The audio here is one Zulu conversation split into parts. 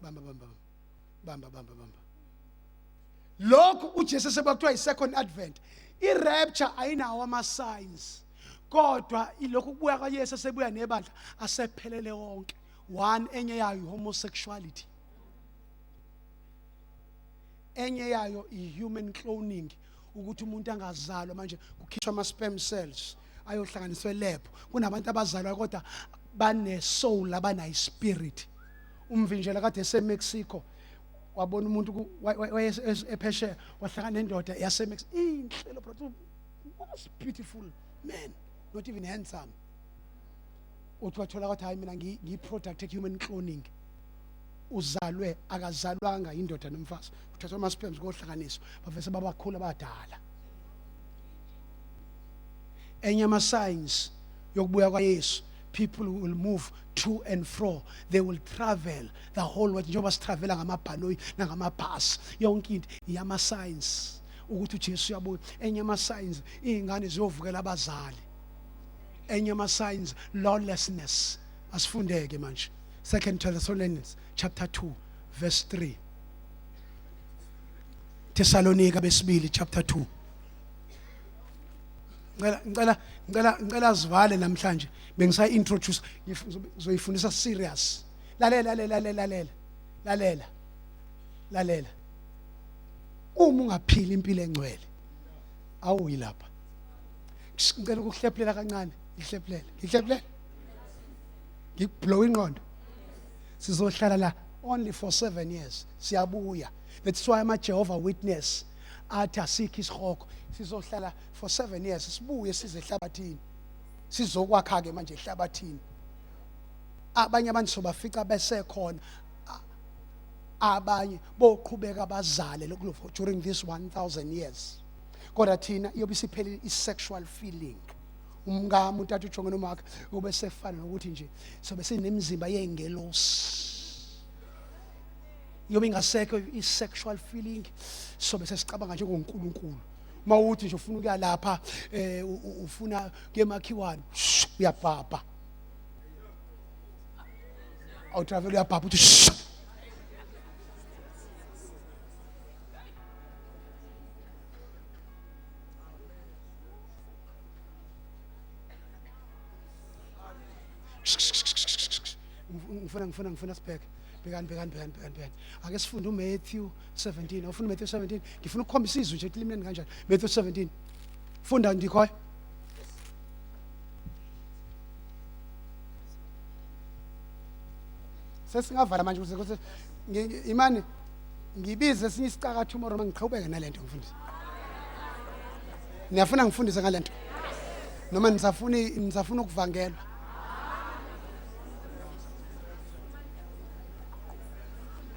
bamba bamba bamba bamba bamba. Lokhu uJesu sebakuthiwa i-second advent. I-rapture ayinawo ama-signs, kodwa ilokhu kubuya kaYesu sebuya nebandla asephelele wonke. One, enye yayo homosexuality, enye yayo i-human cloning, ukuthi umuntu angazalwa manje kukhishwa ama-sperm cells ayohlanganiswa elab. Kunabantu abazalwa kodwa bane-soul, abanayi-spirit. Umvinjela kade eseMexico, wabona umuntu ephesheya wahlangana nendoda yaseMexico, inhle lo brother, was beautiful man, not even handsome. Uthi wathola ukuthi hayi mina ngiyi-product human cloning. Uzalwe akazalwanga indoda nomfazi, uthathwa ama-sperms kohlanganiswa bavese babakhulu abadala. Enye ama-signs yokubuya kwaYesu, people will move to and fro, they will travel the whole world. Njengoba sitravela ngamabhanoyi nangamabhasi, yonke into iyama-signs ukuthi uJesu uyabuya. Enye ama-signs, iy'ngane ziyovukela abazali. Enye ama-signs, lawlessness. Asifundeke manje 2 Thessalonians chapter 2 verse 3. Thessalonika besibili chapter 2. Ngicela sivale namhlanje, bengisa introduce, ngizoyifundisa serious. Lalela. Uma ungaphili impilo engcwele awuyi lapha. Ngicela ukuhleplela kancane, ngihleplela. Ngiblow ingqondo. Sizohlala la only for 7 years. Siyabuya. That's why ama Jehovah Witness athi asikho isikhoko. Sizohlala for 7 years. Sibuye size ehlabathini. Sizokwakha ke manje ehlabathini. Abanye abantu sobafica besekhona. Abanye boqhubeka bazale lokho during this 1000 years. Kodwa thina iyobe isiphelile i-sexual feeling. Umngamo utathu ujongene nomakhe ube sefana nokuthi nje sobe sinemizimba yengelosi. Yobe ingasekho i-sexual feeling, sobe sesicabanga nje ngoNkulunkulu. Mawuthi nje ufuna ukuya lapha ufuna kemakhiwane uyabhabha. Awu travel uyabhabha uthi ngifuna sibheke. Bekani. Ake sifunde uMatthew 17. Awufuna uMatthew 17? Ngifuna ukukhombisa izwi nje ukuthi limnene kanjani. Matthew 17. Funda ndikhoya. Sesingavala manje ukuze imani ngibize esinye isicaka tomorrow mangiqhubeke nalento ngifundisa. Niyafuna ngifundise ngalento? Noma nisafuna ukuvangelwa?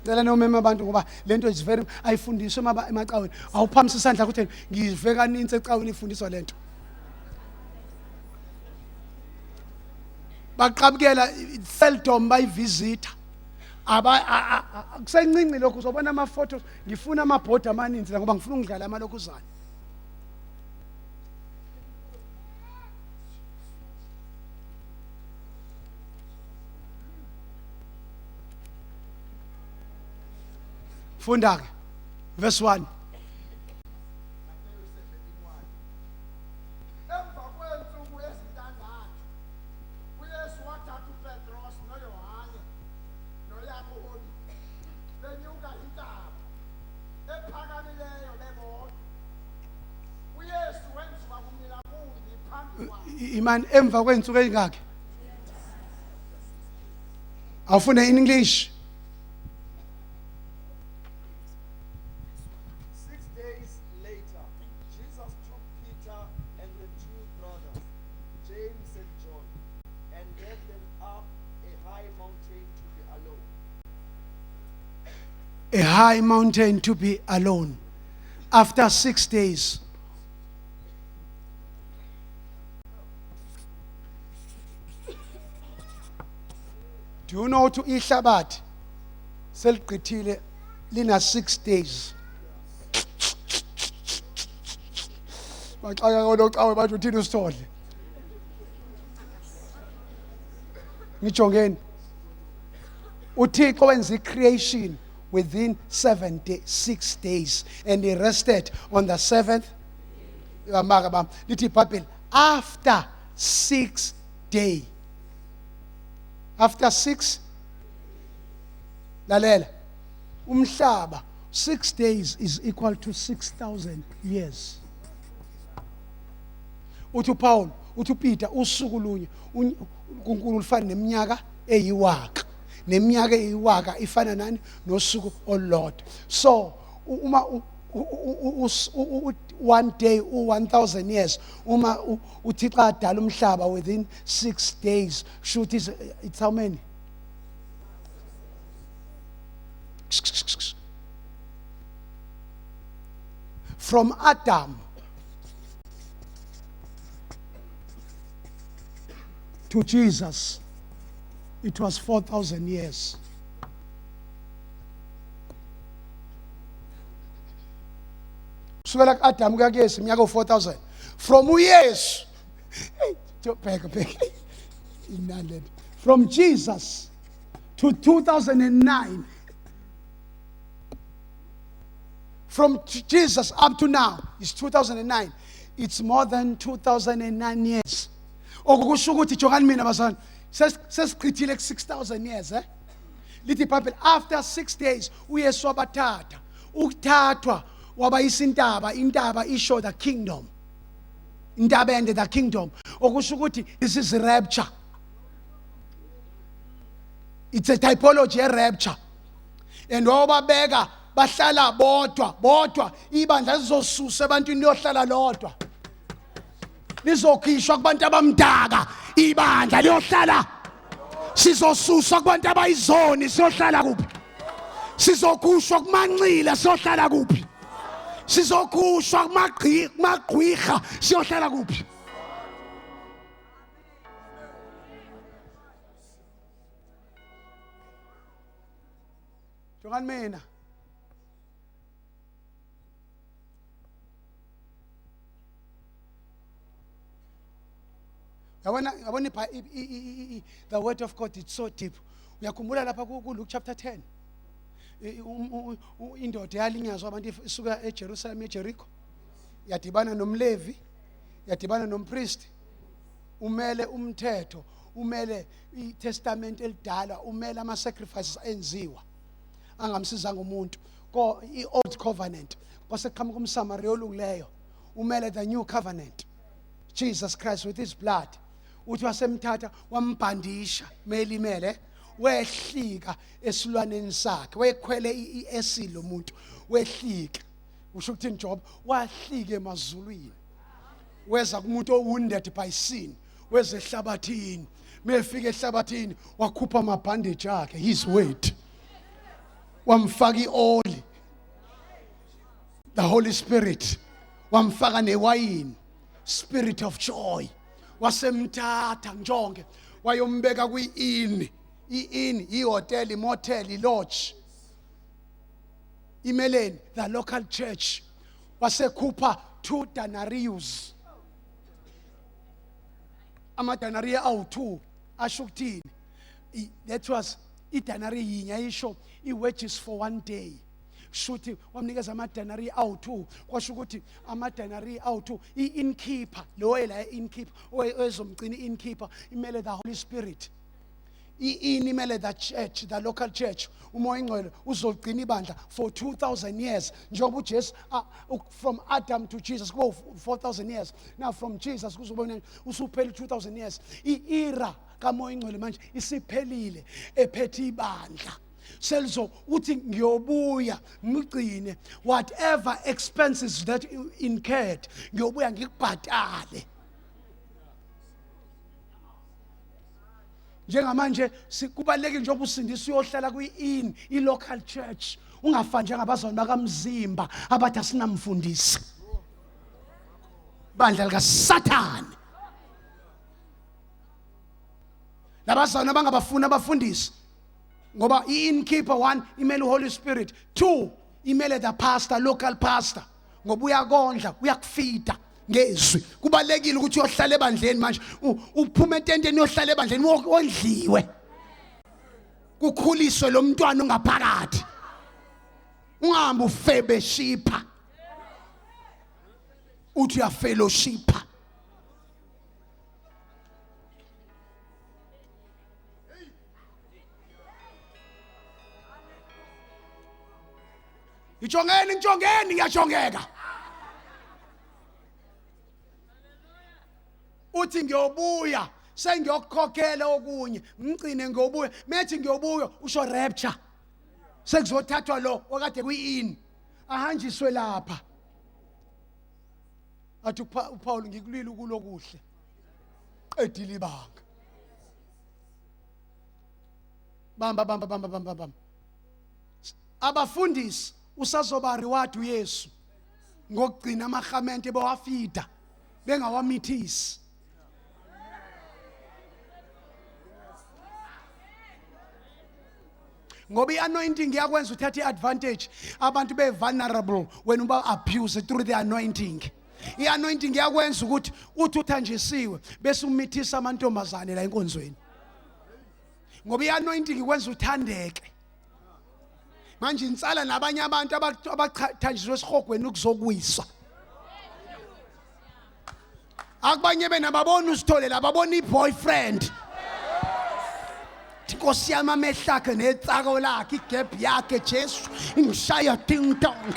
Ngicela nomema abantu ngoba lento is very ayifundiswe emacaweni. Awuphamisa isandla ukuthi ngive kaninzi ecaweni ifundiswa lento. Baqabukela seldom bayivisita. Kusencinci lokho uzobona ama photos, ngifuna amabhodi amaninzi la ngoba ngifuna ukudlala amalokuzana. Funda ke verse 1. Emva kwensuku ezintandathu uYesu wathatha uPetros noYohane noYakobi benyuka intaba ephakamileyo bebodwa. uYesu wenziwa kumnikabuzi phambi kwabo. Imani emva kwensuku ezingakhe. Awufuna in English? 6 days later, Jesus took Peter and the two brothers, James and John, and led them up a high mountain to be alone. A high mountain to be alone. After 6 days. Do you know to ihlabathi seliqithile lina 6 days. Baxaka kolocawe bathi uthini usithodle. Ngijongeni. uThixo wenza creation within 6 days, and he rested on the 7th. Lithi iBhayibheli after 6 days. After 6, lalela, umhlaba 6 days is equal to 6,000 years. Uthi Paul, uthi Peter, usuku lunye uNkulunkulu ufana neminyaka eyiwaka. Neminyaka eyiwaka ifana nani nosuku olodwa. So uma 1 day 1,000 years, uma uThixo adala umhlaba within 6 days, shoot it's how many? From Adam to Jesus, it was 4,000 years. Kusukela ku-Adam kuya kuYesu iminyaka 4,000. From uYesu, from Jesus to 2009. From Jesus up to now is 2009. It's more than 2009 years. Okusho ukuthi jokani mina bazana sesichithile 6,000 years lithi iBhayibheli after 6 days uYesu wabathatha. Ukuthathwa wabayisa intaba isho the kingdom. Intaba ende the kingdom. Okusho ukuthi this is rapture. It's a typology of rapture. And wababeka bahlala bodwa ibandla lizosusa ebantwini liyohlala lodwa. Lizokhishwa kubantu abamdaka ibandla liyohlala. Sizosuswa kubantu abayizoni siyohlala kuphi? Sizokhushwa kumanxila siyohlala kuphi? Sizokhushwa kumagqwirha siyohlala kuphi? Jongani mina. The word of God is so deep. Uyakhumbula lapha ku Luke chapter 10. Indoda yalinyazwa abantu isuka eJerusalem eJericho. Yadibana nomLevi, yadibana nompriest. Umele umthetho, umele iTestament elidala, umele ama sacrifices enziwa. Angamsizanga umuntu. Ko iOld Covenant. Kwaseqhamuka umSamaria olungileyo. Umele the New Covenant. Jesus Christ with his blood. Uthi wasemthatha wambhandisha melimele wehlika esilwaneni sakhe wekhwele iesilo umuntu wehlika usho ukuthi Job wahlika emazulwini weza kumuntu wounded by sin weze ehlabathini mefika ehlabathini wakhupha amabhandage akhe his weight wamfaka ioli the Holy Spirit wamfaka newayini spirit of joy wasemthatha njonge wayombeka kwi-inn ihotel motel lodge imeleni the local church wasekhupha 2 denarius amadenari awu2 asho ukuthini that was idenari yinye ayisho iwages for 1 day shuthi wamnikeza amadenari awu2 kwasho ukuthi amadenari awu2 i-innkeeper lo ela innkeeper ozomgcina innkeeper imele the Holy Spirit imele the church the local church umoya ingcwele uzogcina ibandla for 2,000 years njengoba uJesu from Adam to Jesus kuba 4,000 years now from Jesus kuzobona usuphela 2,000 years i-era kamoya ingcwele manje isiphelile ephethe ibandla Selzo uthi ngiyobuya ngigcine whatever expenses that you incurred ngiyobuya ngikubhatale njengamanje kubalekile njengoba usindisa uyohlala kwi-inn i-local church ungafani njengabazalwane bakamzimba abathi asinamfundisi bandla likaSathane labazalwane abangabafuni abafundisi ngoba i-innkeeper 1 imele uHoly Spirit 2 imele the pastor local pastor ngoba uyakondla uyakufida ngezwi kubalekile ukuthi uyohlala ebandleni manje uphuma ententeni uyohlala ebandleni wondliwe kukhuliswe lo mntwana ongaphakathi. Ungahambi ufellowshipha uthi uya fellowshipha. Ngijongeni ngiyajongeka. Uthi ngiyobuya sengiyokukhokhela okunye ngicine ngiyobuya methi ngiyobuya usho rapture sekuzothathwa lo okade kuyi-in ahanjiswe lapha athi uPaul ngikulile ukulokuhle qedile ibanga bamba abafundisi usazoba reward uYesu ngokugcina amahamente bewafida bengawamithisi. Ngoba i-anointing iyakwenza uthathe i-advantage abantu be-vulnerable wena uba abuse through the anointing. I-anointing iyakwenza ukuthi uthi uthanjisiwe bese umithisa amantombazane la enkonzweni. Ngoba i-anointing ikwenza uthandeke. Manje insala nabanye abantu abathanjiswe esihogweni ukuzokwisa. Akubanye benababona usithole lababona i-boyfriend. Nkosi yami amehlo akhe netsako lakhe igap yakhe Jesu ngishaya ding dong.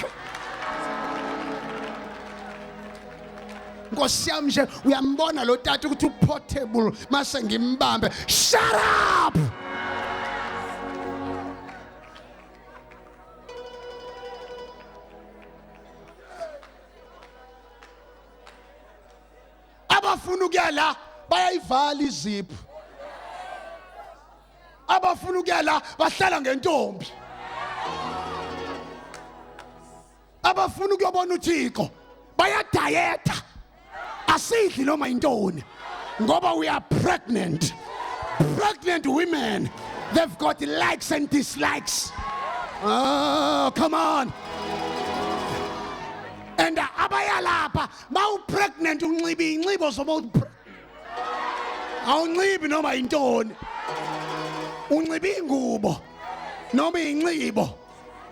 Nkosi yami nje uyambona lo tata ukuthi uportable mase ngimbambe. Shut up. Abafuna ukuya la bayayivala izipho. Abafuna ukuya la bahlala ngentombi. Abafuna ukuyobona uThixo bayadayetha. Asidli noma intoni ngoba we are pregnant. Pregnant women, they've got likes and dislikes. Oh, come on. And abaya lapha mawu pregnant unxibe inxibo zoba awunxibi noma intoni. Unxibe ingubo noma inxibo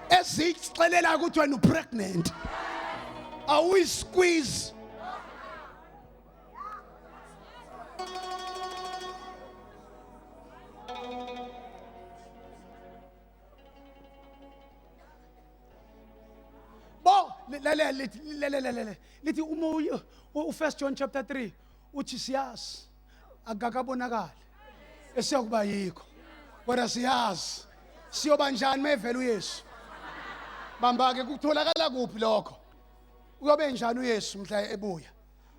ezixelela ukuthi wena upregnant. Awu squeeze. Lithi umoya u1 John chapter 3 uthi siyazi akakabonakala esiyakuba yikho kodwa siyazi siyoba njani mevela uYesu. Bamba ke kutholakala kuphi lokho uyobe njani uYesu mhla ebuya.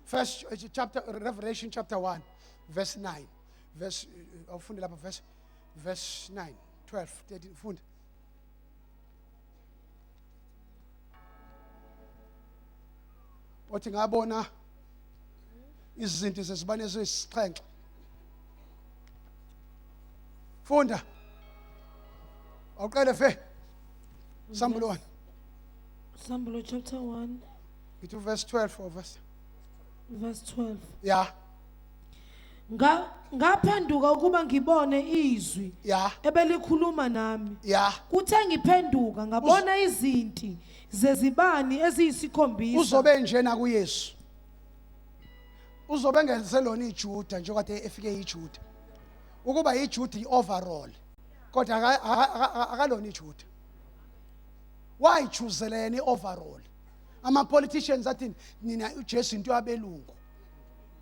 First chapter Revelation chapter 1 verse 9 verse awufunde lapha verse 9 12 13 funda. Othi ngabona izinto zesibane ezisixhenxe. Funda. Awuqale fe. Sambulo 1. Sambulo chapter 1 Itu verse 12 or verse. verse 12. Yeah. Ngaphenduka ukuba ngibone izwi Yeah. ebelikhuluma nami. Yeah. Kuthe ngiphenduka ngabona izinti zezibani eziyisikhombisa. Uzobe njena kuYesu. Uzobe ngezelona iJuda njengoba efike iJuda. Ukuba iJuda ioverall. Kodwa akalona iJuda. Why choose leni overall? Ama politicians athi nina uJesu into yabelungu.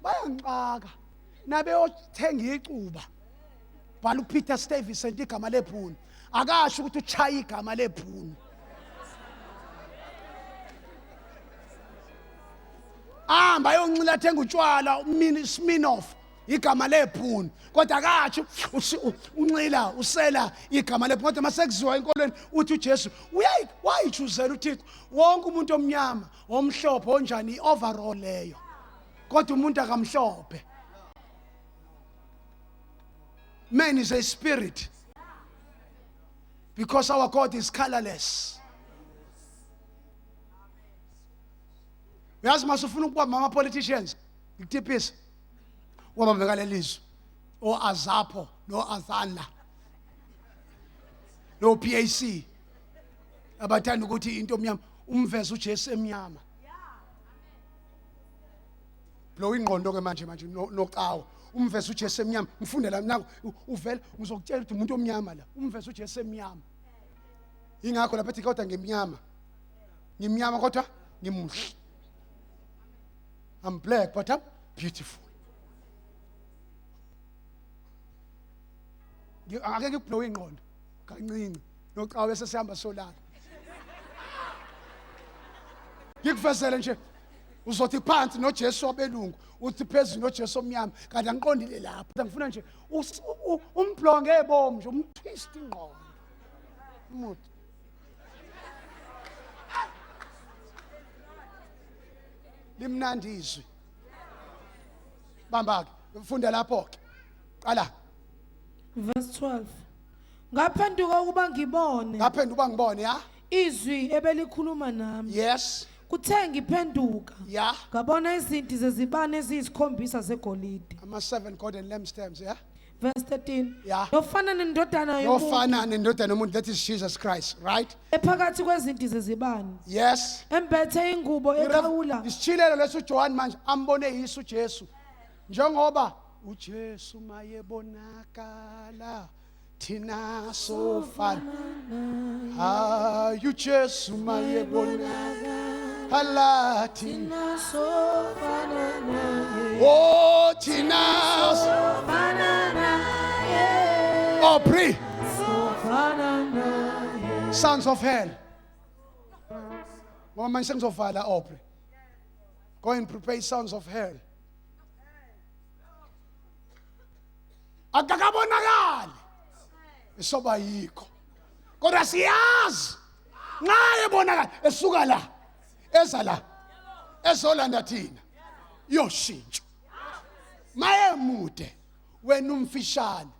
Bayangixaka. Nabe othenga icuba. Bhala uPeter Stuyvesant igama lephuni. Akasho ukuthi uchaya igama lephuni. Bayoncila thenga utshwala Smirnoff igama lephuni kodwa akathi uncila usela igama lephuni kodwa masekuziwa enkolweni uthi uJesu wayichuzela uThixo wonke umuntu omnyama omhlophe onjani overall leyo kodwa umuntu akamhlophe. Man is a spirit because our God is colorless. Uyazi masufuna ukuba mama politicians ngitiphisa wabambeka lelizwe o Azapo no Azanla no PAC abathanda ukuthi into omnyama umveze uJesu emnyama blow ingqondo ke manje noqawo umveze uJesu emnyama ngifundela mina uvela ngizokutshela ukuthi umuntu omnyama la umveze uJesu emnyama ingakho lapha ethi kodwa ngimnyama kodwa ngimuhle I'm black but I'm beautiful ake ngiblow ingqondo kancinci noqawo bese sihamba solala ngikuvezele nje uzothi phansi noJesu wabelungu uthi phezulu noJesu omnyama kanti angiqondile lapha ngifuna nje umblonge ebomu nje umtwist ingqondo umuntu limnandi izwi bamba ke ufunda lapho ke qala verse 12 ngaphenduka ukuba ngibone ya izwi ebelikhuluma nami yes kuthe ngiphenduka ya ngabona izinti zezibane eziyisikhombisa zegolide ama 7 golden lampstands ya verse 13 Yeah. nofana nendodana yomuntu nofana nendodana yomuntu that is Jesus Christ right ephakathi kwezinti zezibane yes embethe ingubo ekhawula isithilelo leso John manje ambone yisu uJesu njengoba uJesu mayebonakala thina sofana uJesu mayebonakala thina sofana naye oh thina sofana naye oh pray sofana naye sons of hell ngoba manje sengizovala opre go and prepare sons of hell akakabonakali esoba yikho kodwa siyazi naye bonakala esuka la eza la ezolanda thina yoshintsho maye mude wena umfishane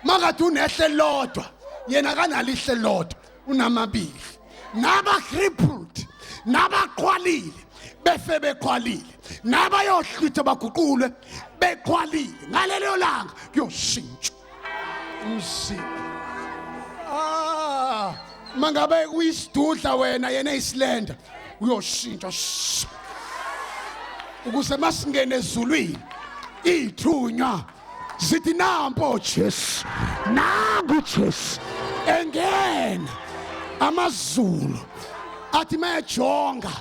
makathi unehle lodwa yena kanalihle lodwa unamabili naba crippled nabaqhwalile befe beqhwalile nabayohlwitha baguqulwe beqhwalile ngalelo langa kuyoshintsha umzimba mangabe uyisidudla wena yena isilenda uyoshintsha ukuze masingene ezulwini ithunywa zithi nampo Jesu nangu Jesu engena amazulu athi mayajonga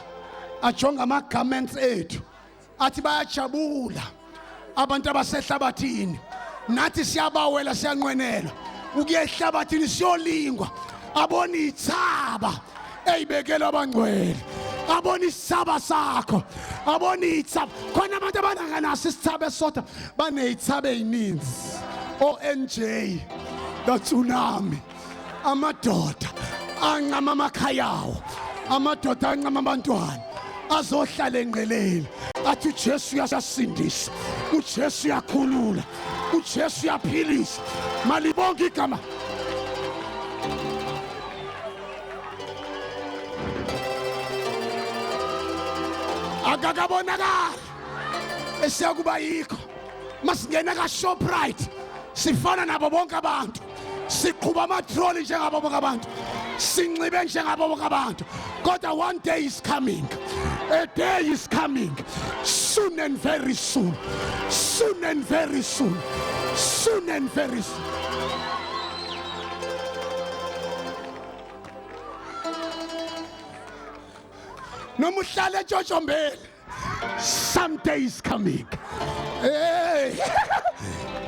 ajonga ama-garments ethu athi bayajabula abantu abasehlabathini nathi siyabawela siyanqwenela ukuya ehlabathini siyolingwa abona ithaba eyibekela abangcwele abona isithaba sakho abona ithaba khona abantu abananganaso isithaba esodwa baneyithaba ezininzi o-NJ the tsunami amadoda ancama amakhayawo amadoda ancama abantwana azohlala enqeleni athi uJesu uyasindisa uJesu uyakhulula uJesu uyaphilisa malibonke igama akakabonakala esiyakuba yikho masingena ka-Shoprite sifana nabo bonke abantu siqhuba amatroli njengabo bonke abantu sinxibe njengabo bonke abantu kodwa one day is coming a day is coming soon and very soon soon and very soon soon and very soon noma uhlala eJojombele someday is coming hey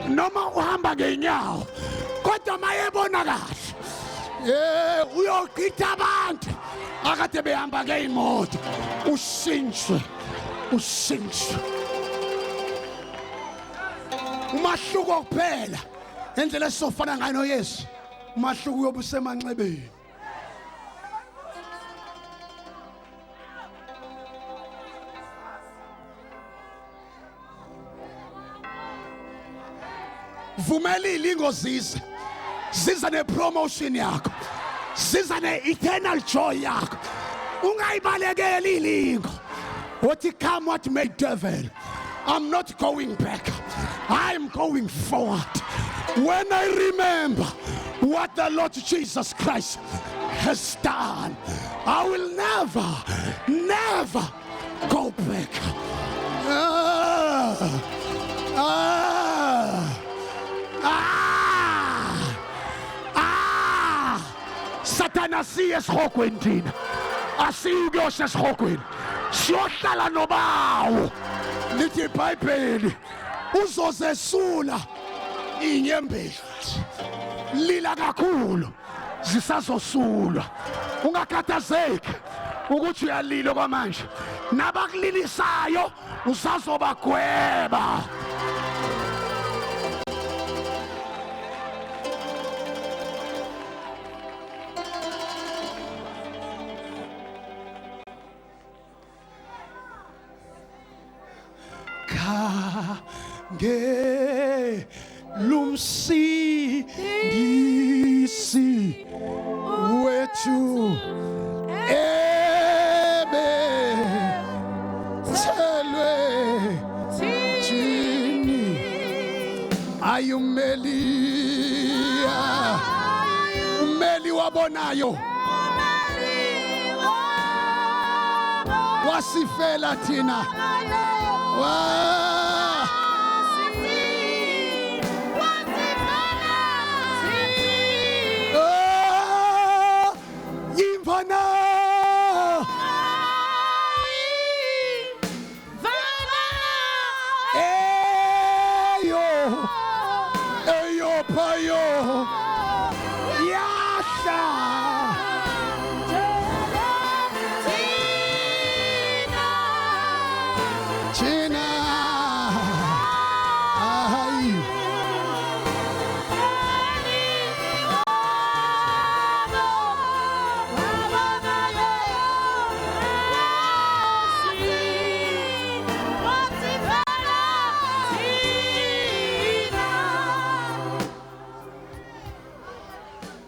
noma uhamba ngeenyawo kodwa mayebona kahle uyoqitha abantu akade behamba ngeimoto ushintshwe umahluko kuphela endlela esofana ngayo noYesu umahluko uyobusemanxebeni vumelile ingozisa ziza nepromotion yakho ziza ne-eternal joy yakho ungayibalekeli ilingo what come what may devil I'm not going back I'm going forward When I remember what the Lord Jesus Christ has done, I will never go back. Satan asiye esikhogweni thina, asiyi ukuyosha esikhogweni, siyohlala nobawo. Lithi iBhayibheli uzozesula inyembezi, lila kakhulu zisazosulwa. Ungakhathazeki ukuthi uyalila kwamanje, nabakulilisayo usazobagweba. Kange lumsindisi wethu ebethelwe thini, ayumelia umeli wabonayo wasifela thina.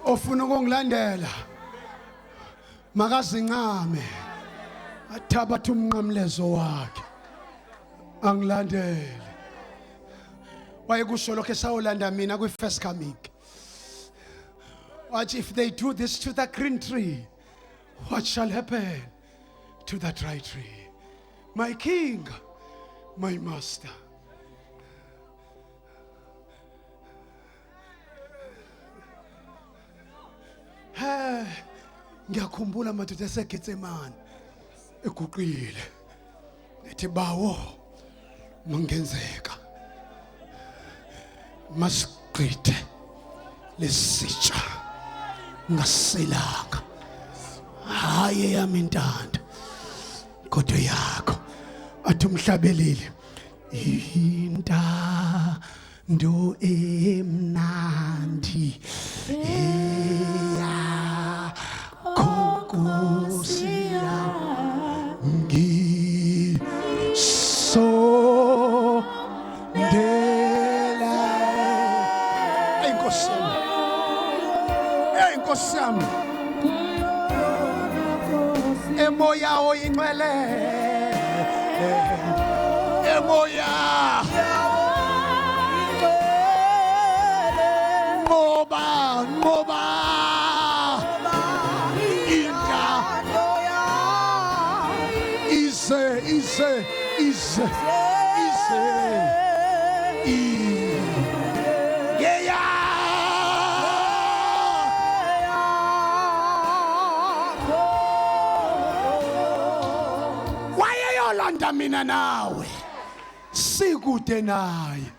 Ofuna ukungilandela makazincame, athabathe umnqamlezo wakhe angilandele. Wayekusho lokho esawulanda mina kwi-first coming. Watch, if they do this to the green tree, what shall happen to the dry tree? My king, my master. Ngiyakhumbula madoda eseGetsemane eguqile, ethi bawo mangenzeka masiqithe lesitsha ngaselanga, hayi yami intando kodwa yakho. Athi umhlabeleli intando emnandi emoya oyingcwele, emoya ngoba intando ise mina nawe sikude naye.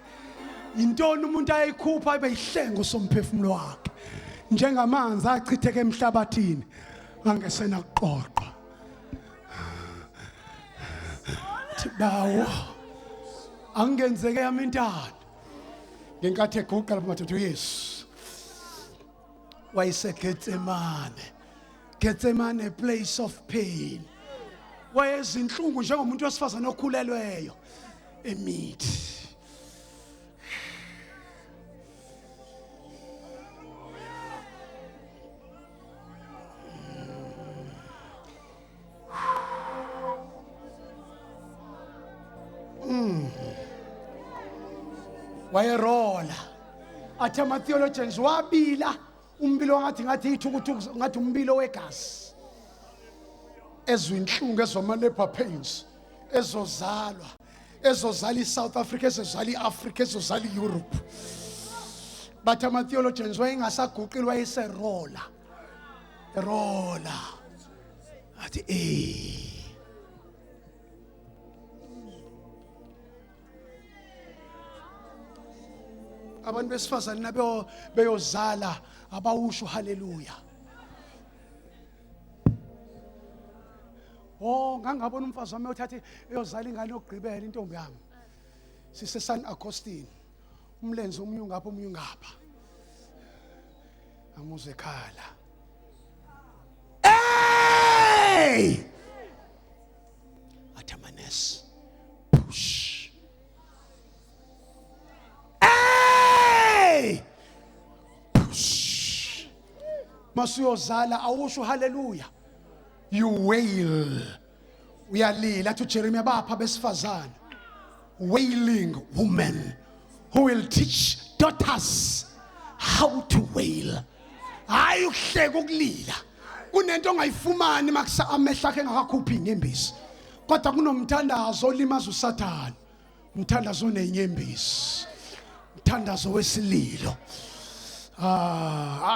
Intoni umuntu ayikhupha ibe ihlengo somphefumulo wakhe, njengamanzi achitheke emhlabathini angesena kuqoqwa. Thibawo angenzeke yami intando ngenkathi eguqa lapha uYesu wayeseGetsemane. Getsemane, a place of pain. Wayezinhlungu njengomuntu wesifazane okhulelweyo emithi. Wayerola athi ama-theologians wabila umbilo ngathi ithukuthuku ngathi umbilo wegazi, ezwa inhlungu, ezwa ama-labor pains, ezozala i-South Africa, ezozala i-Africa, ezozala i-Europe. Bathi ama-theologians wayengasaguqili, wayeserola athi abantu besifazane nabo beyozala abawusho haleluya. Ngangabona umfazi wami uthathe eyozala ingane yokugqibela, intombi yami sise San Agostine, umlenze omunye ngapha omunye ngapha, amuze ekhala. Athi amanesi push, push. Masuyozala awusho haleluya, you wail. Uyalila. To Jeremiah bapha besifazane, wailing woman who will teach daughters how to wail. Hayi ukuhleka ukulila. Kunento ongayifumani maksa amehla akhe engakakhuphi inyembezi, kodwa kunomthandazo olimaza uSathane, umthandazo onenyembezi, umthandazo wesililo.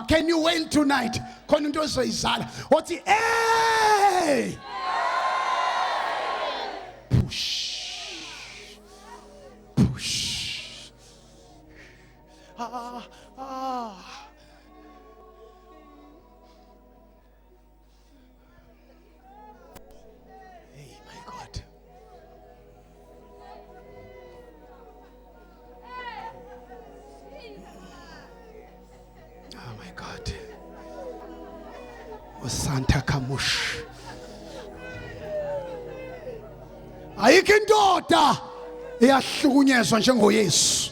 Can you wail tonight? Khona into ezoyizala othi hey, push, push. Hey, my God. Oh my God. Santa Kamush. Ayikho indoda eyahlukunyezwa njengoYesu.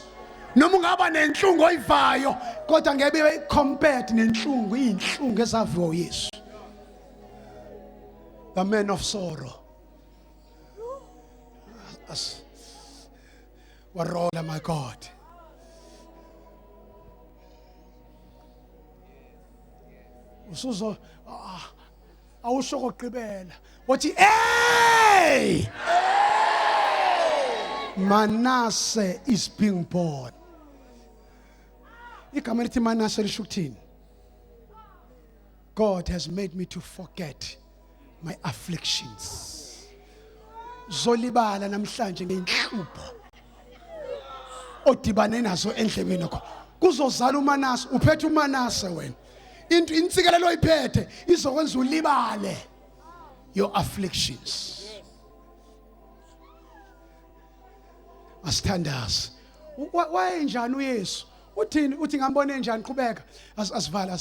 Noma ungaba nenhlungu oyivayo, kodwa ngeke compared nenhlungu, inhlungu ezaviwa uYesu. The man of sorrow. Warola, my God. Usuzo awusho kokugqibela wathi hey, Manasseh is being born. Igama lithi Manasseh lisho ukuthini? God has made me to forget my afflictions. Zolibala namhlanje ngeinhlupho odibane nazo endlebeni yakho. Kuzozala uManasseh, uphethe uManasseh wena. Into insikelelo oyiphethe izokwenza ulibale your afflictions. Asithandaze. Wayenjani uYesu? Uthini? Uthi ngambone njani? Qhubeka. Asivala.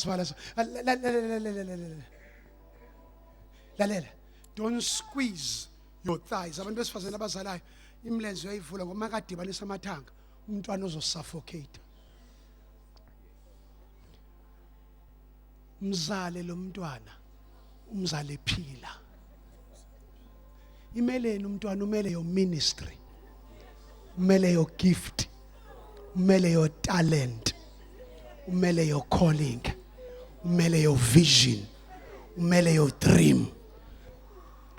Lalela. Don't squeeze your thighs. Abantu besifazane abazalayo imlenze uyayivula ngoba makadibanisa amathanga umntwana uzosuffocate. Mzale lo mntwana, umzale phila. Imeleni umntwana, umele your ministry, umele your gift, umele your talent, umele your calling, umele your vision, umele your dream.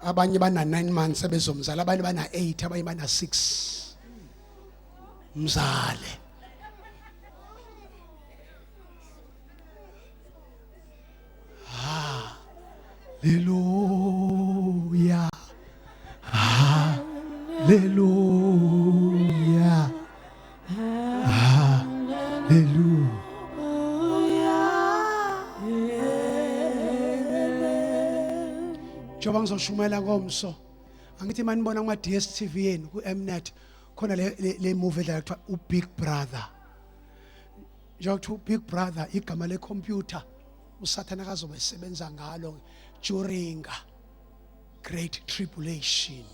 Abanye bana 9 months sebezomzala, abanye bana 8, abanye bana 6. Mzale. Hallelujah. Hallelujah. Hallelujah. Njoba ngizoshumayela ngomso, angithi manibona kuma DStv yenu ku Mnet khona le movie la kuthiwa uBig Brother. Njokuthi uBig Brother igama le computer uSathane akazobe esebenza ngalo during great tribulation.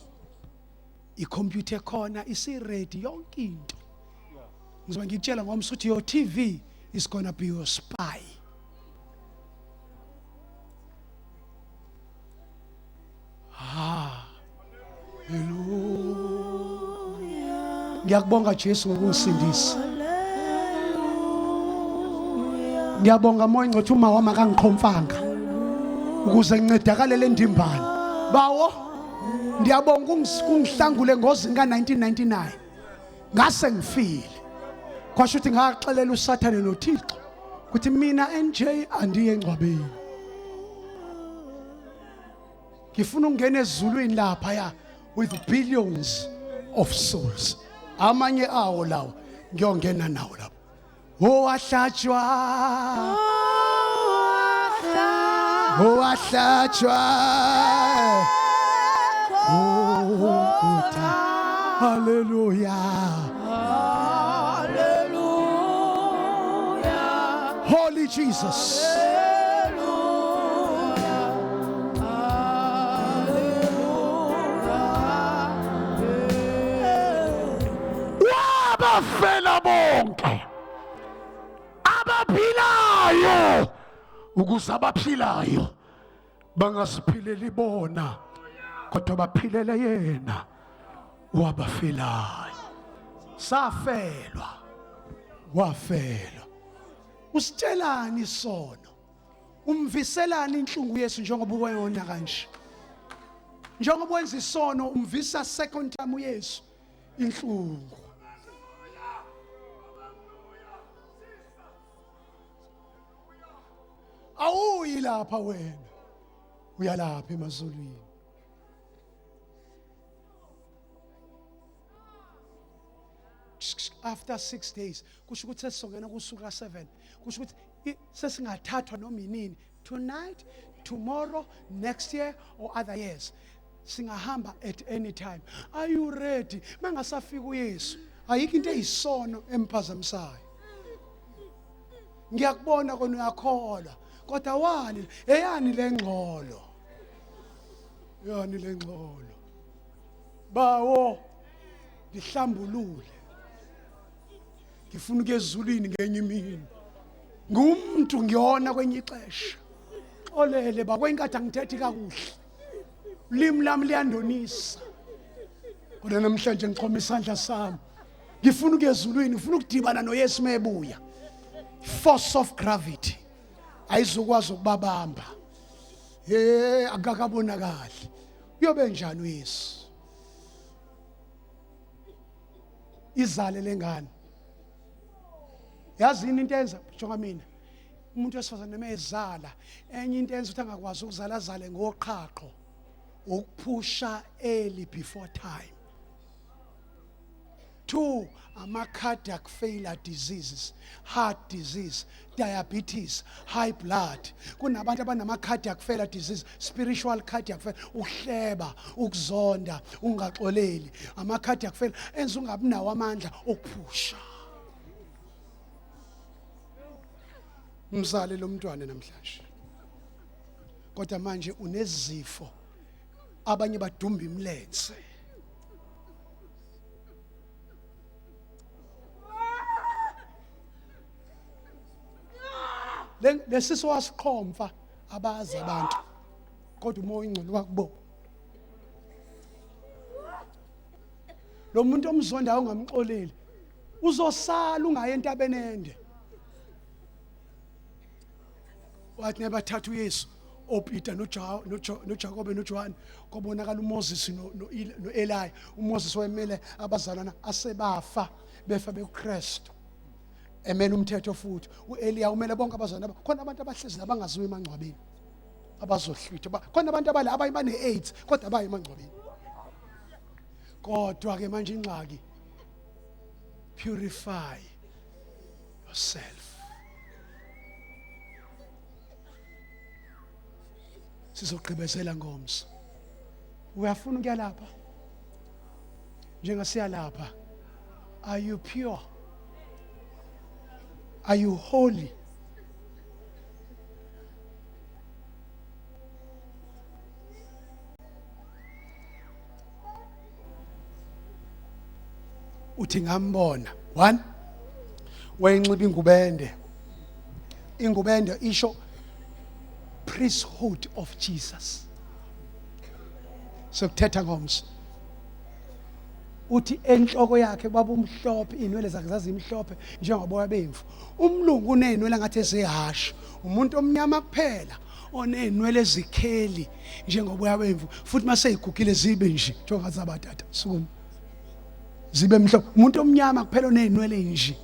I-computer khona isi-ready yonke into. Ngizobe ngitshela ngomso ukuthi your TV is gonna be your spy. Hallelujah. Ngiyakubonga Jesu ngokungisindisa. Ngiyabonga moya ngcothi uma wama kangiqhomfanga ukuze ngincedakale le ndimbane. Bawo ngiyabonga kungihlangule ngozini ka1999. Ngase ngifile. Kwasho ukuthi ngaxelela uSathane noThixo ukuthi mina NJ andiye engcwabeni. Ngifuna ukungena ezulwini lapha ya with billions of souls. Amanye awo lawo ngiyongena nawo lapho. Owahlatshwa hallelujah. Holy Jesus. Wabafela bonke abaphilayo ukuze abaphilayo bangaziphileli bona kodwa baphilele yena wabafelayo. Safelwa wafelwa. Usitshelani isono? Umviselani inhlungu Yesu njengoba uyona kanje? Njengoba wenza isono umvisa second time uYesu inhlungu. Awuyi lapha wena. Uyalapha emazulwini. After 6 days kusho ukuthi sesongena kusuku ka7 kusho ukuthi sesingathathwa noma inini tonight, tomorrow, next year or other years singahamba at any time. Are you ready? Mangasafika uYesu ayikho into eyisono emphazamisayo. Ngiyakubona kona uyakholwa kodwa wani eyani lengxolo. Yani lengxolo. Bawo ngihlambulule. Ngifuna ukezulwini ngenye imini. Ngumuntu ngiyona kwenye ixesha. Olele bakwenkathi angithethi kakuhle. Ulimi lami liyandonisa. Kodwa namhlanje ngichoma isandla sami. Ngifuna ukezulwini, ngifuna ukudibana noYesu mebuya. Force of gravity ayizokwazi ukubabamba. Akakabonakali. Uyobe njani uYesu? Izale lengane. Yazi into enza jonga mina. Umuntu wesifazane noma ezala enye into enza ukuthi angakwazi ukuzala azale ngoqhaqho. Ukuphusha early before time. 2, ama-cardiac failure diseases, heart disease, diabetes, high blood. Kunabantu abanama-cardiac failure disease, spiritual cardiac failure, uhleba, ukuzonda, ungaxoleli. Ama-cardiac failure enza ungabi nawo amandla okuphusha. Mzali lo mntwana namhlanje. Kodwa manje unezifo. Abanye badumba imlenze. Lesiso wasiqhomfa abazi abantu. Kodwa umoya ingcwele wakubo. Lo muntu omzondayo ungamxoleli. Uzosala ungaye entabeni ende. Wathi nabathathu uYesu, oPeter noJakobe noJohn, kwabonakala uMoses noEli. uMoses wayemele abazalwana asebafa befa beKristu. Emele umthetho futhi. uEliya umele bonke abazalwana. Khona abantu abahlezi abangaziwe emangcwabeni. Abazohlwitha. Khona abantu abale abayibane 8 kodwa abayi emangcwabeni. Kodwa ke manje ingxaki. Purify yourself. Sizogqibezela ngomso. Uyafuna ukuya lapha? Njengasiya lapha. Are you pure? Are you holy? Uthi ngambona. 1, wayenxiba ingubende. Ingubende isho priesthood of Jesus. So kuthetha ngomso. uthi enhloko yakhe babumhlophe inwele zakhe zazimhlophe njengoboya bemvu. Umlungu unenwele ngathi ezehashe, umuntu omnyama kuphela onenwele ezikheli njengoboya bemvu, futhi mase igugile zibe nje njengoba zabatata sukuma zibe mhlophe. Umuntu omnyama kuphela onenwele nje,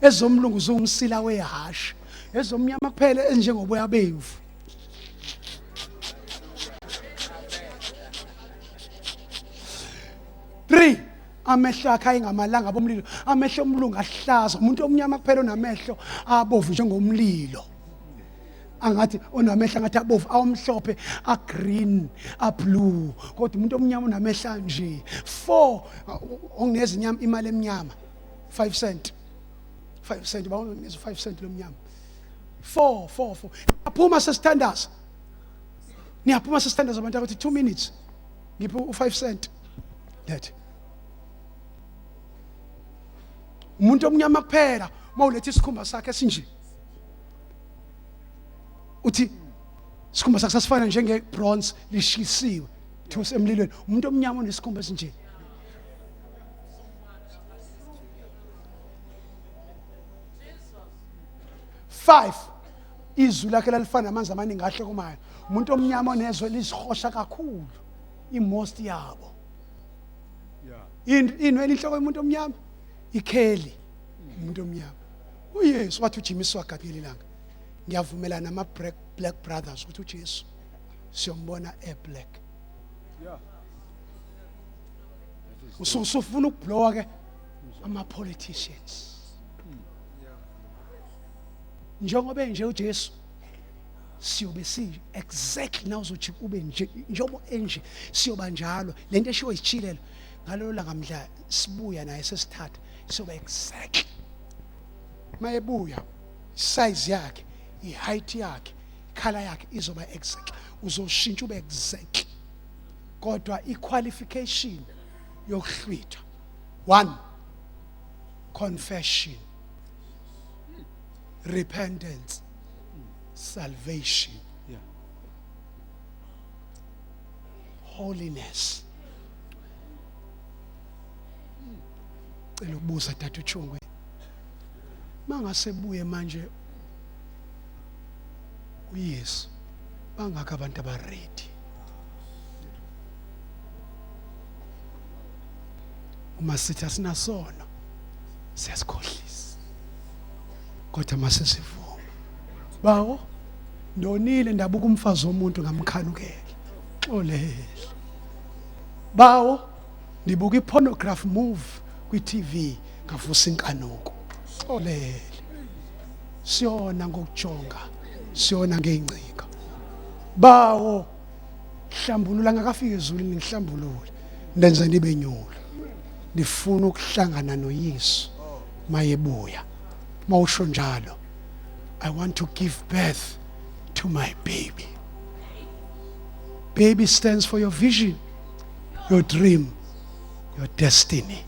ezomlungu zomsila wehashe, ezomnyama kuphela enjengoboya bemvu. Three, amehlo akhe ayingamalanga bomlilo, amehlo omlungu ahlaza, umuntu omnyama kuphela onamehlo abovu njengomlilo, angathi onamehlo angathi abovu, awomhlophe, a-green, a-blue, kodwa umuntu omnyama unamehlo nje. 4, ongeza inyama, imali emnyama 5 cent, 5 cent, bawunikeza 5 cent lomnyama. 4 aphuma sesithandaza, niyaphuma sesithandaza abantu abathi 2 minutes ngiphe u5 cent. That umuntu omnyama kuphela mawulethe isikhumba sakhe sinje, uthi isikhumba sakhe sasifana njenge bronze lishisiwe thusi emlilweni. Umuntu omnyama onesikhumba esinje. Five, izwi lakhe lalifana namanzi amaningi ahlokomayo. Umuntu omnyama onezwe lizihosha kakhulu, imost yabo. Inwele inhloko yomuntu omnyama ikheli, umuntu omnyama. uYesu wathi uJimmy Swaggart ngelilanga, ngiyavumelana nama black brothers ukuthi uJesu siyombona black. Usufuna ukublowa ke ama politicians. Njengoba nje uJesu siyobe si exactly now uzothi ube nje njengoba enje siyoba njalo. Lento eshiwo isichilelo ngalolu langa mhla sibuya naye sesithatha siyoba exactly. Mayebuya size yakhe, i-height yakhe, color yakhe izoba exact. Uzoshintsha ube exact. Kodwa i-qualification yokuhlwitha, 1, confession, repentance, salvation, holiness. Cela ukubuza Tata uChungwe, mangasebuye manje uYesu, bangaka abantu abaready? Uma sithi asinasono siyasikhohlisa, kodwa mase sivuma. Bawo ndonile ndabuka umfazi womuntu ngamkhanukela, xolele. Bawo ndibuka ipornography movie kwi-TV ngavusa inkanuko, xolele. Siyona ngokujonga, siyona ngeencika. Bawo hlambulula ngakafika ezulwini, ngihlambulule ndenze nibe nyulu. Ndifuna ukuhlangana noYesu mayebuya. Mawusho njalo, I want to give birth to my baby. Baby stands for your vision, your dream, your destiny.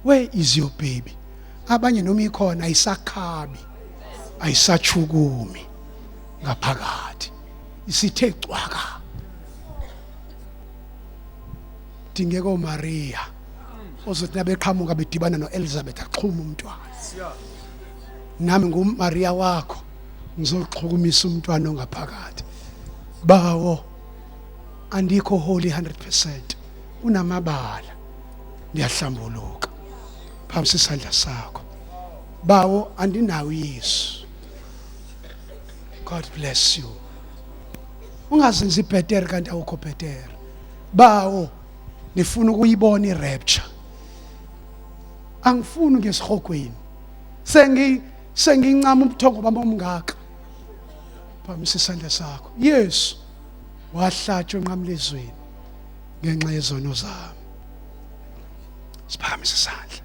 Where is your baby? Abanye noma ikhona ayisakhabi, ayisachukumi ngaphakathi, isithe cwaka. Dingeko Maria ozothi nabeqhamuka bedibana noElizabeth axhuma umntwana. Nami nguMaria wakho ngizoxhukumisa umntwana ongaphakathi. Bawo andikho holy 100%, unamabala, ndiyahlambuluka. Phambi isandla sakho. Bawo andinawo uYesu. God bless you. Ungazenzi ibhetere kanti awukho bhetere. Bawo nifuna ukuyibona irapture. Angifuni ngesihogweni. Sengincama ubuthongo bami omngaka. Phamisa isandla sakho. Yesu wahlatshwa enqamlezweni ngenxa yezono zami. Siphamisa isandla.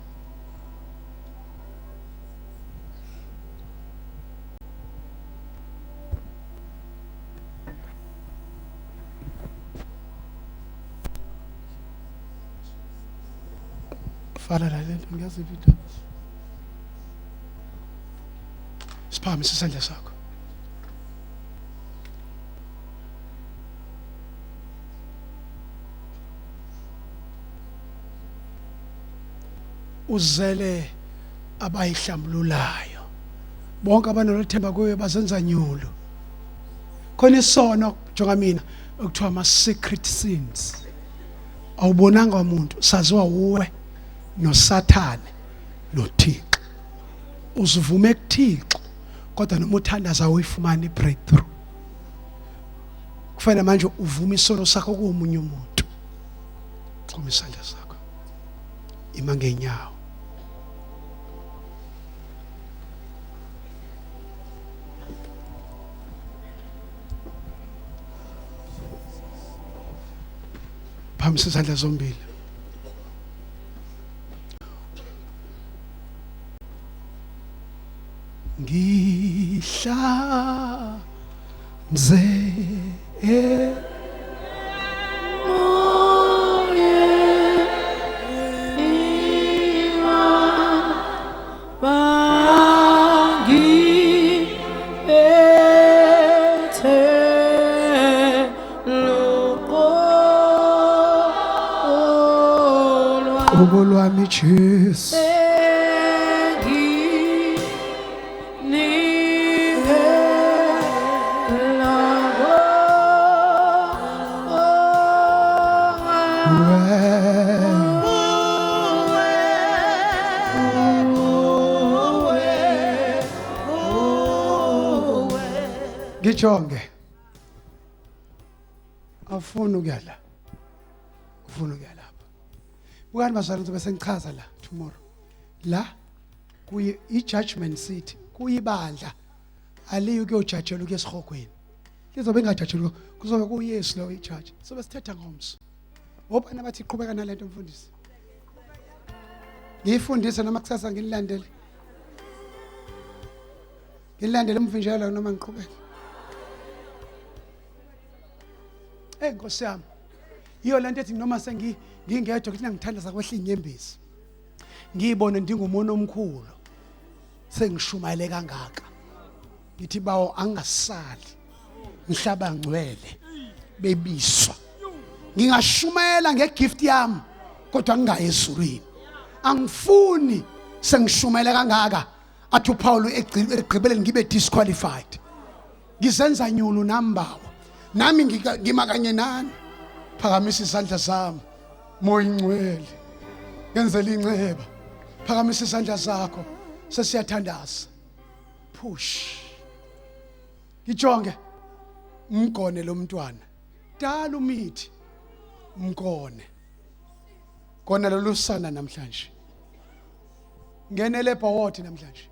Fala la lento ngiyazivida. Siphamisa isandla sakho. uzele abayihlambululayo. Bonke abanolethemba kuye bazenza nyulu. Khona isono jonga mina okuthiwa ama secret sins. Awubonanga umuntu saziwa uwe noSathane noThixo. Uzivume kuThixo kodwa noma uthandaza uyifumana ibreakthrough. Kufanele manje uvume isono sakho komunye umuntu. Xhuma isandla sakho. Ima ngenyawo. Phamisa izandla zombili. Ngihlanze ubo lwami Jesu. Ngijonge. Afuna ukuya la. Ufuna ukuya lapha. Bukani bazalwane ngizobe sengichaza la tomorrow. La kuyi i-judgment seat, kuyibandla. Aliyo kuyojajela ukuya esihogweni. Lizobe ngajajela kuzobe kuyesu lo i-judge. Sobe sithetha ngomso. Obani abathi iqhubeka nalento mfundisi. Ngiyifundise noma kusasa nginilandele. Ngilandele umvinjela noma ngiqhubeke. Nkosi yami. Iyo lento ethi noma ngingedwa kuthi ngithandaza kwehla inyembezi. Ngiyibone ndingumuntu omkhulu. Sengishumayele kangaka. Ngithi bawo angasali. Ngihlaba ngcwele bebiswa. Ngingashumayela ngegift yami kodwa ngingayi ezulwini. Angifuni sengishumayela kangaka athi uPaul egqibeleni ngibe disqualified. Ngizenza nyulu nambawo. Nami ngimakanye nani. Phakamisa izandla zami. Moya ingcwele. Ngenzele inceba. Phakamisa izandla zakho. Sesiyathandaza. Push. Ngijonge. Mgone lo mntwana. Dala umithi. Mgone. Kona lo lusana namhlanje. Ngenele phawoti namhlanje.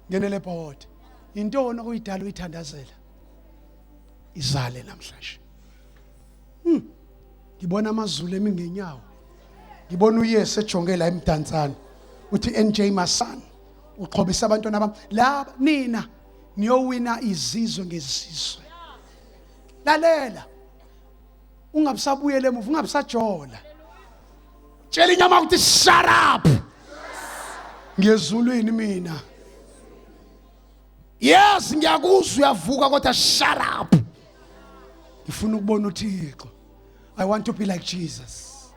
Ngenele phawoti. Intoni okuyidala uyithandazela? Izale namhlanje. Ngibona amazulu emingenyawo. Ngibona uYesu ejonge la emdantsana. Uthi NJ Masani uqhobisa abantwana bami la nina niyowina izizwe ngezizwe. Lalela. Ungabusabuyele emuva, ungabusajola. Tshela inyama ukuthi shut up. Ngiyezulwini mina. Yes, ngiyakuzwa uyavuka kodwa shut up. Ngifuna ukubona uThixo. I want to be like Jesus.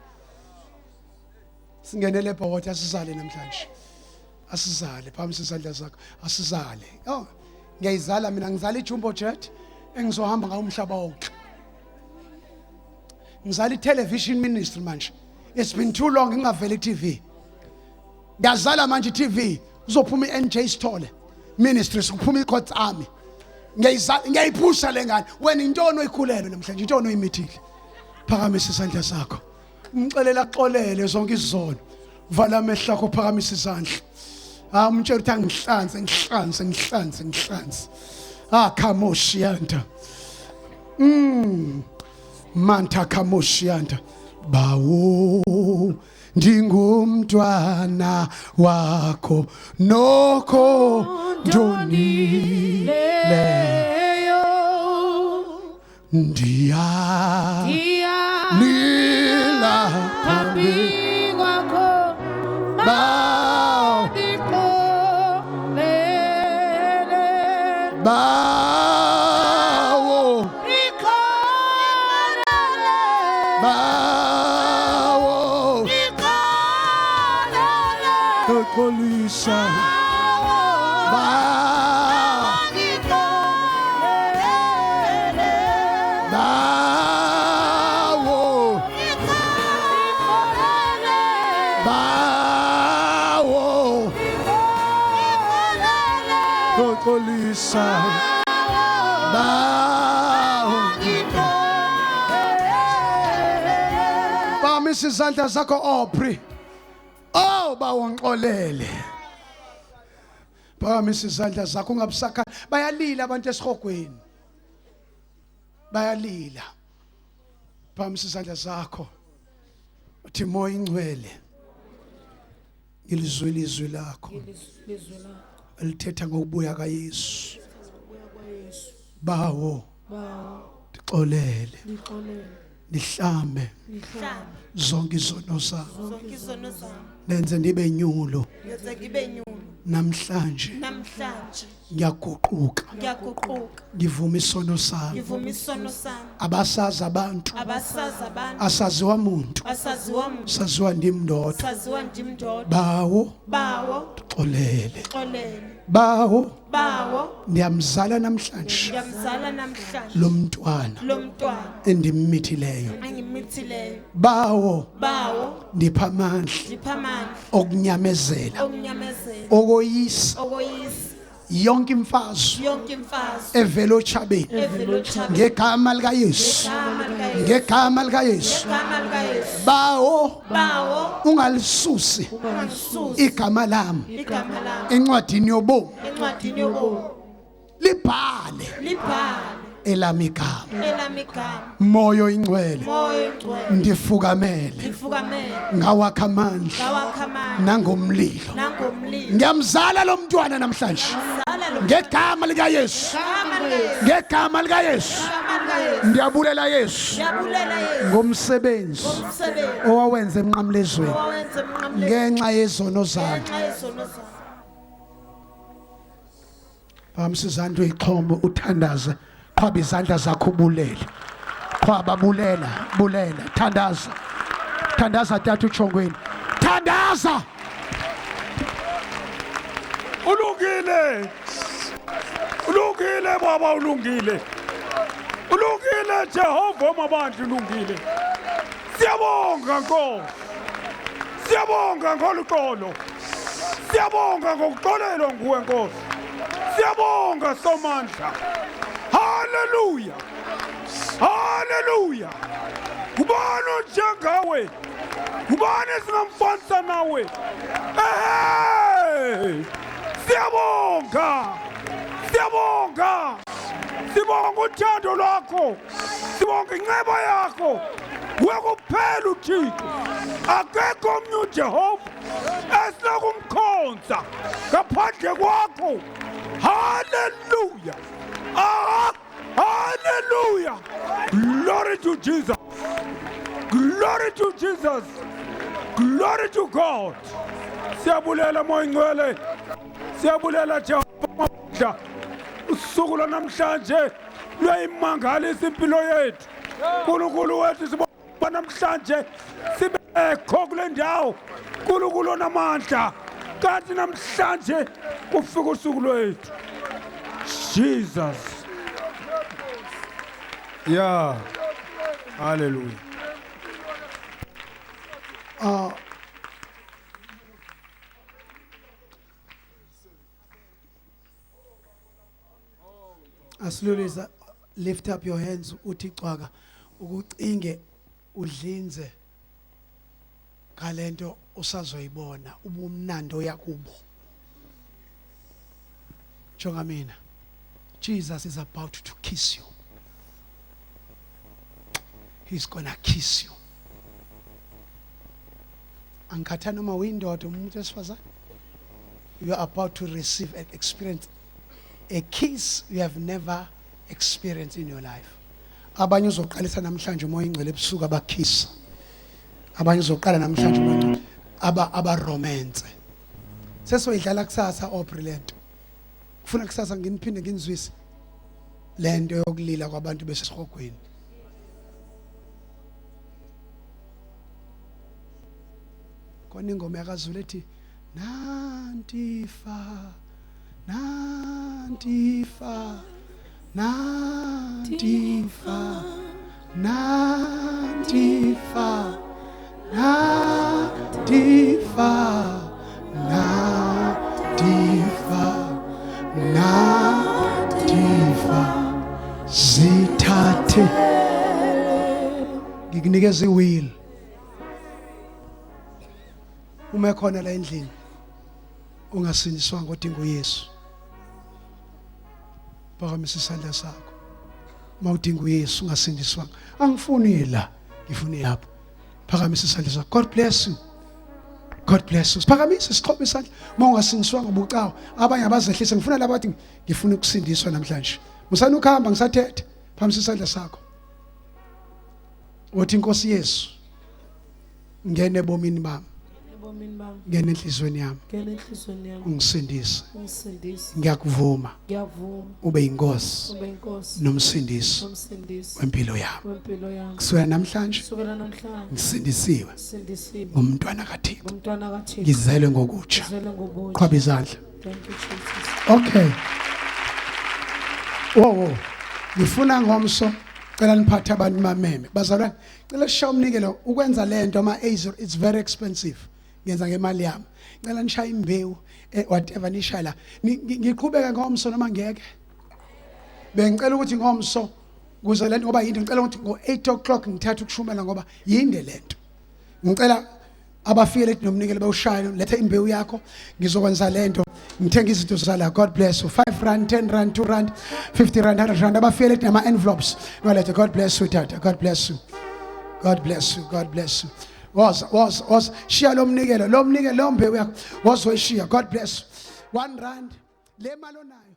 Singenele phakathi asizale namhlanje. Asizale phambi sesandla zakho. Asizale. Oh, ngiyayizala mina ngizala ijumbo jet engizohamba ngawo umhlaba wonke. Ngizala television ministry manje. It's been too long ngingavela TV. Ngiyazala manje TV uzophuma iNJ Sithole ministries kuphuma iCourt Army. Ngiyayiphusha lengane wena intoni oyikhulelwe namhlanje intoni oyimithile. Phakamisa isandla sakho. Ngixelela xolele zonke izono. Vala amehlo akho phakamisa izandla. Umtshela ukuthi ngihlanze. Khamoshianda. Manta khamoshianda. Bawo ndingumntwana wakho nokho ndonileyo nila phambi kwakho bawo Ngixolisa. Ngixolisa. Phamisa izandla zakho Aubrey. Oh bawongxolele. Phamisa izandla zakho ungabusakha. Bayalila abantu esihogweni. Bayalila. Phamisa izandla zakho. Uthi moya ingcwele. Ngilizwile izwi lakho. Ilizwi lakho Elithetha ngokubuya kaYesu. ubuya kwaYesu. Bawo Bawo ndixolele. lixolele. Nihlambe Mhlawumbe zonke izono zami. zonke izono zami Nenze ndibe nyulo yenze ngibe nyulu namhlanje. namhlanje Ngiyaguquka. ngiyaguquka Ngivuma isono sami. ngivuma isono sami Abasazi abantu. abasazi abantu Asaziwa umuntu. asaziwa muntu Saziwa ndim ndodwa. saziwa ndim ndodwa Bawo bawo xolele. xolele Bawo bawo ndiyamzala namhlanje ngiyamzala namhlanje lo mntwana lo mntwana endimmithileyo. engimithileyo Bawo bawo ndipha amandla ndipha amandla okunyamezela okunyamezela okoyisa okoyisa yonke imfazwe yonke imfazi evela otshabeni evela otshabeni ngegama likaYesu. igama likaYesu Ngegama likaYesu. igama likaYesu Bawo bawo ungalisusi ungalisusi igama lami igama lami encwadini yobomi. encwadini yobomi Libhale libhale elami igama. elami igama Moyo ingcwele moyo ingcwele ndifukamele lifukamele ngawakha amandla ngawakha amandla nangomlilo. nangomlilo Ngiyamzala lo mntwana namhlanje zala lo ngegama likaYesu. gama likaYesu Ngegama likaYesu. igama likaYesu Ndiyabulela Yesu yabulela Yesu ngomsebenzi umsebenzi owawenza emnqamlezweni owawenza emnqamlezweni ngenxa yezono zami. ngenxa yezono zami Phamisa izandla uyixhombe uthandaze. Qhwaba izandla zakho ubulele. Qhwaba bulela, bulela, thandaza. Thandaza tata uJongweni. Thandaza. Ulungile. Ulungile baba ulungile. Ulungile Jehova mabandla ulungile. Siyabonga Nkosi. Siyabonga ngoluxolo. Siyabonga ngokuxolelwa nguwe Nkosi. Siyabonga somandla. Hallelujah. Hallelujah. Ubani njengawe? Ubani singamfanisa nawe? Hey! Siyabonga. Siyabonga. Sibonga uthando lwakho. Sibonga inceba yakho. Wekuphela uThixo. Akekho omnye uJehova esinokumkhonza ngaphandle kwakho. Hallelujah. Ah, hallelujah. Glory to Jesus. Glory to Jesus. Glory to God. Siyabulela moya ingcwele. Siyabulela Jehova. Usuku namhlanje luyayimangalisa impilo yethu. Nkulunkulu wethu sibona namhlanje sibekho kule ndawo. Nkulunkulu onamandla. Kanti namhlanje kufika usuku lwethu. Jesus. Yeah. Hallelujah. Slowly lift up your hands uthi cwaka ukucinge udlinze kalento usazoyibona ubumnando yakubo. Jonga mina. Jesus is about to kiss you. He's gonna kiss you. Angikhatha noma uyindoda umuntu esifazane. You are about to receive an experience, a kiss you have never experienced in your life. Abanye uzoqalisa namhlanje umoya ingcwele ebusuku abakhisa. Abanye uzoqala namhlanje umoya aba romance. Sesoyidlala kusasa oprilento. Kufuna kusasa nginiphinde nginizwise lento yokulila kwabantu besesihogweni. Kona ingoma yakaZulu ethi nantifa nantifa nantifa nantifa nantifa nantifa zithathe ngikunikeza iwheel uma ekhona la endlini ungasindiswanga odinga uYesu phakamisa isandla sakho mawudinga uYesu ungasindiswanga angifuni la ngifuna lapha phakamisa isandla sakho God bless you God bless you phakamisa isiqhophe isandla mawungasindiswanga ubucawa abanye abazehlise ngifuna laba bathi ngifuna ukusindiswa namhlanje musana ukuhamba ngisathethe phakamisa isandla sakho uthi Nkosi Yesu ngene ebomini bami ebomini bami ngene enhlizweni yami ngene enhlizweni yami ungisindise ungisindise ngiyakuvuma ngiyavuma ube inkosi ube inkosi nomsindisi nomsindisi wempilo yami wempilo yami kusukela namhlanje kusukela namhlanje ngisindisiwe sindisiwe ngumntwana kaThixo ngumntwana kaThixo ngizelwe ngokutsha ngizele ngobutsha. qhwaba izandla Thank you Jesus. okay wo ngifuna ngomso cela niphathe abantu mameme bazalwane cela sishaye umnikelo ukwenza lento ama it's very expensive ngenza ngemali yami cela nishaye imbewu whatever nishaya la ngiqhubeka ngomso noma ngeke bengicela ukuthi ngomso kuze lento ngoba yini ngicela ukuthi ngo8 o'clock ngithatha ukushumela ngoba yinde lento ngicela abafike lethi nomnikelo bawushaya letha imbewu yakho ngizokwenza lento ngithenga izinto zala God bless you 5 rand 10 rand 2 rand 50 rand 100 rand abafike lethi nama envelopes nolethe God bless you tata God bless you God bless you God bless you was share lo mnikelo lo mbewu yakho was share God bless you 1 rand le mali onayo